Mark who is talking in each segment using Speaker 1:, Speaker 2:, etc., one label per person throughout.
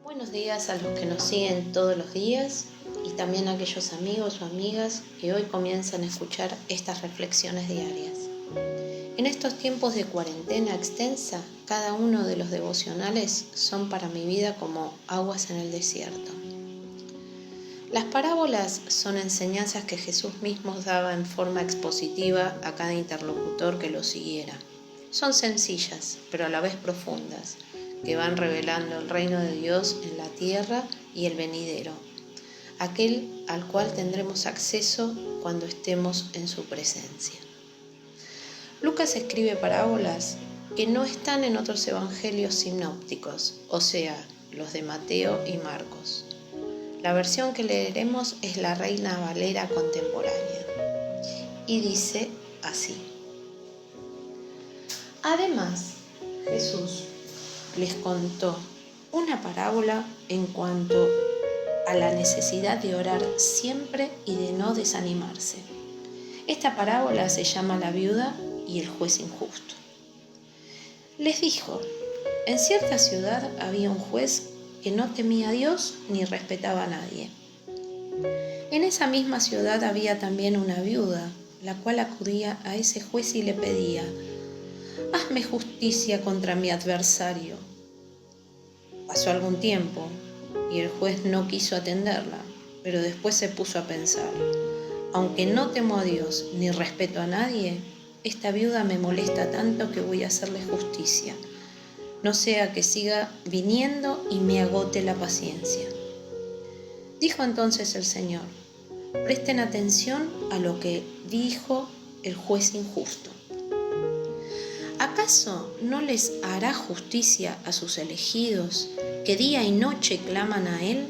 Speaker 1: Buenos días a los que nos siguen todos los días y también a aquellos amigos o amigas que hoy comienzan a escuchar estas reflexiones diarias. En estos tiempos de cuarentena extensa, cada uno de los devocionales son para mi vida como aguas en el desierto. Las parábolas son enseñanzas que Jesús mismo daba en forma expositiva a cada interlocutor que lo siguiera. Son sencillas, pero a la vez profundas, que van revelando el reino de Dios en la tierra y el venidero, aquel al cual tendremos acceso cuando estemos en su presencia. Lucas escribe parábolas que no están en otros evangelios sinópticos, o sea, los de Mateo y Marcos. La versión que leeremos es la Reina Valera contemporánea y dice así: Además, Jesús les contó una parábola en cuanto a la necesidad de orar siempre y de no desanimarse. Esta parábola se llama La viuda y el juez injusto. Les dijo: en cierta ciudad había un juez que no temía a Dios ni respetaba a nadie. En esa misma ciudad había también una viuda, la cual acudía a ese juez y le pedía: hazme justicia contra mi adversario. Pasó algún tiempo y el juez no quiso atenderla, pero después se puso a pensar: aunque no temo a Dios ni respeto a nadie, esta viuda me molesta tanto que voy a hacerle justicia, no sea que siga viniendo y me agote la paciencia. Dijo entonces el Señor: presten atención a lo que dijo el juez injusto. ¿Acaso no les hará justicia a sus elegidos, que día y noche claman a Él?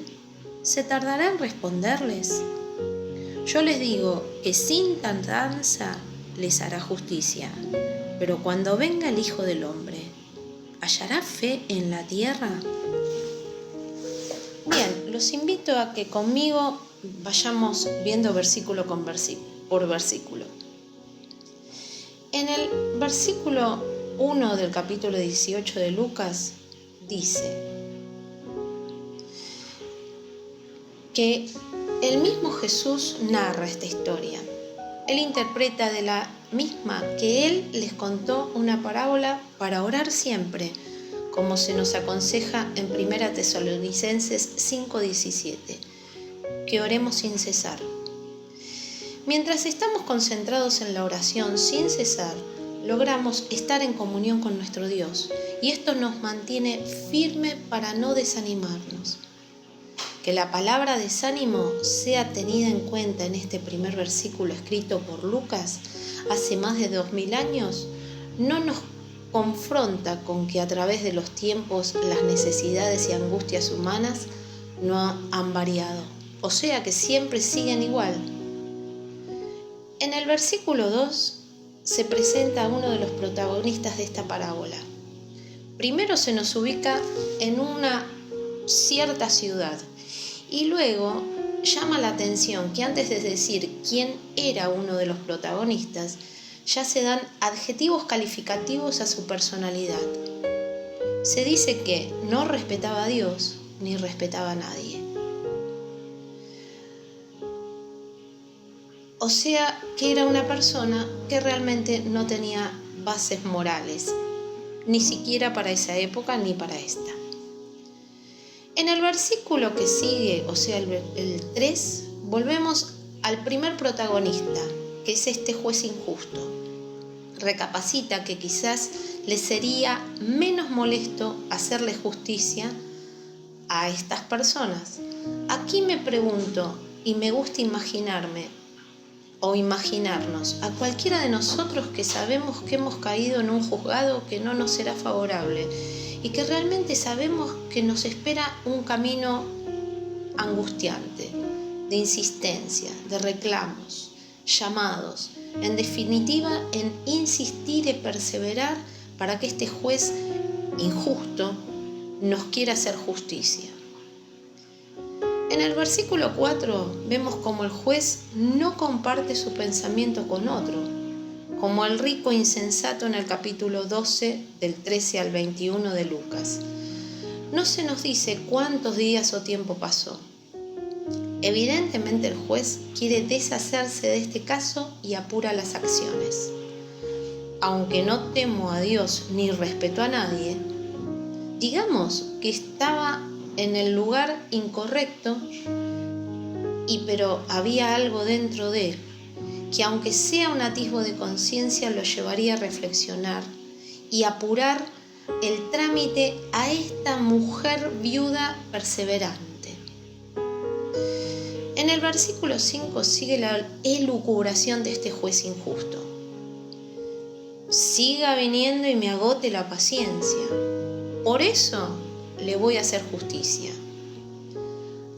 Speaker 1: ¿Se tardará en responderles? Yo les digo que sin tardanza les hará justicia. Pero cuando venga el Hijo del Hombre, ¿hallará fe en la tierra? Bien, los invito a que conmigo vayamos viendo por versículo. En el versículo 1 del capítulo 18 de Lucas dice que el mismo Jesús narra esta historia. Él interpreta de la misma que Él les contó una parábola para orar siempre, como se nos aconseja en 1 Tesalonicenses 5:17, que oremos sin cesar. Mientras estamos concentrados en la oración sin cesar, logramos estar en comunión con nuestro Dios y esto nos mantiene firme para no desanimarnos. Que la palabra desánimo sea tenida en cuenta en este primer versículo escrito por Lucas hace más de 2000 años, no nos confronta con que a través de los tiempos las necesidades y angustias humanas no han variado, o sea que siempre siguen igual. En el versículo 2 se presenta a uno de los protagonistas de esta parábola. Primero se nos ubica en una cierta ciudad y luego llama la atención que antes de decir quién era uno de los protagonistas, ya se dan adjetivos calificativos a su personalidad. Se dice que no respetaba a Dios ni respetaba a nadie. O sea que era una persona que realmente no tenía bases morales, ni siquiera para esa época ni para esta. En el versículo que sigue, o sea el 3, volvemos al primer protagonista, que es este juez injusto. Recapacita que quizás le sería menos molesto hacerle justicia a estas personas. Aquí me pregunto, y me gusta imaginarnos a cualquiera de nosotros que sabemos que hemos caído en un juzgado que no nos será favorable y que realmente sabemos que nos espera un camino angustiante, de insistencia, de reclamos, llamados, en definitiva en insistir y perseverar para que este juez injusto nos quiera hacer justicia. En el versículo 4 vemos cómo el juez no comparte su pensamiento con otro, como el rico insensato en el capítulo 12 del 13 al 21 de Lucas. no se nos dice cuántos días o tiempo pasó. Evidentemente el juez quiere deshacerse de este caso y apura las acciones. Aunque no temo a Dios ni respeto a nadie, digamos que estaba en el lugar incorrecto, pero había algo dentro de él que, aunque sea un atisbo de conciencia, lo llevaría a reflexionar y apurar el trámite a esta mujer viuda perseverante. En el versículo 5 sigue la elucubración de este juez injusto. Siga viniendo y me agote la paciencia. Por eso le voy a hacer justicia.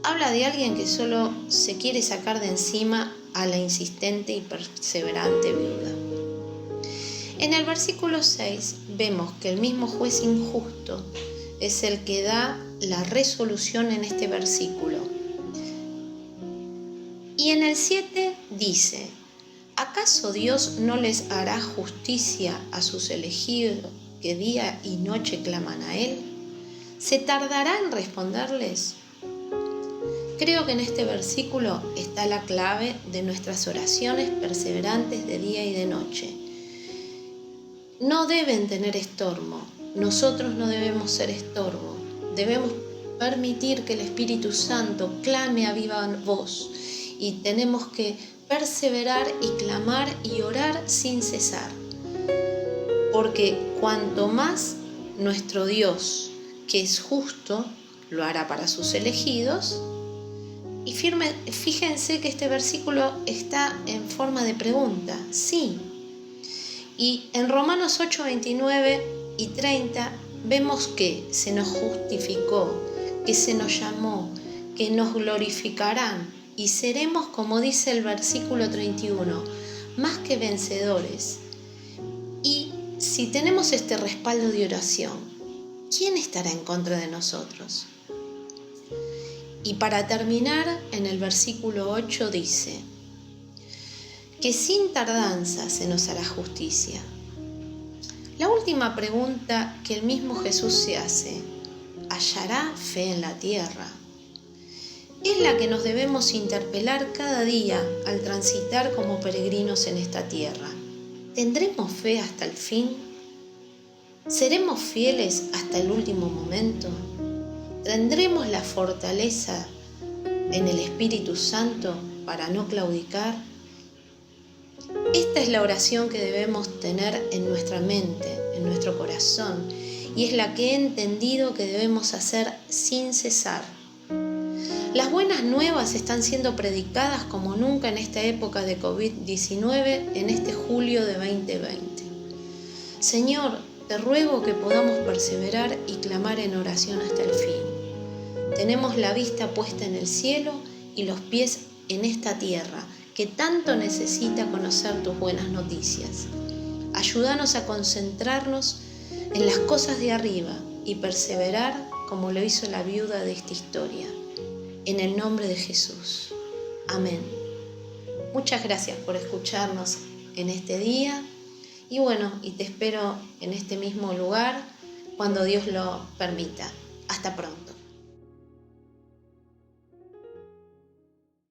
Speaker 1: Habla de alguien que solo se quiere sacar de encima a la insistente y perseverante viuda. En el versículo 6 vemos que el mismo juez injusto es el que da la resolución en este versículo. Y en el 7 dice: ¿acaso Dios no les hará justicia a sus elegidos que día y noche claman a Él? ¿Se tardará en responderles? Creo que en este versículo está la clave de nuestras oraciones perseverantes de día y de noche. No deben tener estorbo. Nosotros no debemos ser estorbo. Debemos permitir que el Espíritu Santo clame a viva voz. Y tenemos que perseverar y clamar y orar sin cesar. Porque cuanto más nuestro Dios, que es justo, lo hará para sus elegidos. Y fíjense que este versículo está en forma de pregunta. Sí. Y en Romanos 8, 29 y 30 vemos que se nos justificó, que se nos llamó, que nos glorificarán. Y seremos, como dice el versículo 31, más que vencedores. Y si tenemos este respaldo de oración, ¿quién estará en contra de nosotros? Y para terminar, en el versículo 8 dice que sin tardanza se nos hará justicia. La última pregunta que el mismo Jesús se hace: ¿hallará fe en la tierra? Es la que nos debemos interpelar cada día al transitar como peregrinos en esta tierra. ¿Tendremos fe hasta el fin? ¿Seremos fieles hasta el último momento? ¿Tendremos la fortaleza en el Espíritu Santo para no claudicar? Esta es la oración que debemos tener en nuestra mente, en nuestro corazón, y es la que he entendido que debemos hacer sin cesar. Las buenas nuevas están siendo predicadas como nunca en esta época de COVID-19, en este julio de 2020. Señor, te ruego que podamos perseverar y clamar en oración hasta el fin. Tenemos la vista puesta en el cielo y los pies en esta tierra, que tanto necesita conocer tus buenas noticias. Ayúdanos a concentrarnos en las cosas de arriba y perseverar como lo hizo la viuda de esta historia. En el nombre de Jesús. Amén. Muchas gracias por escucharnos en este día. Y y te espero en este mismo lugar cuando Dios lo permita. Hasta pronto.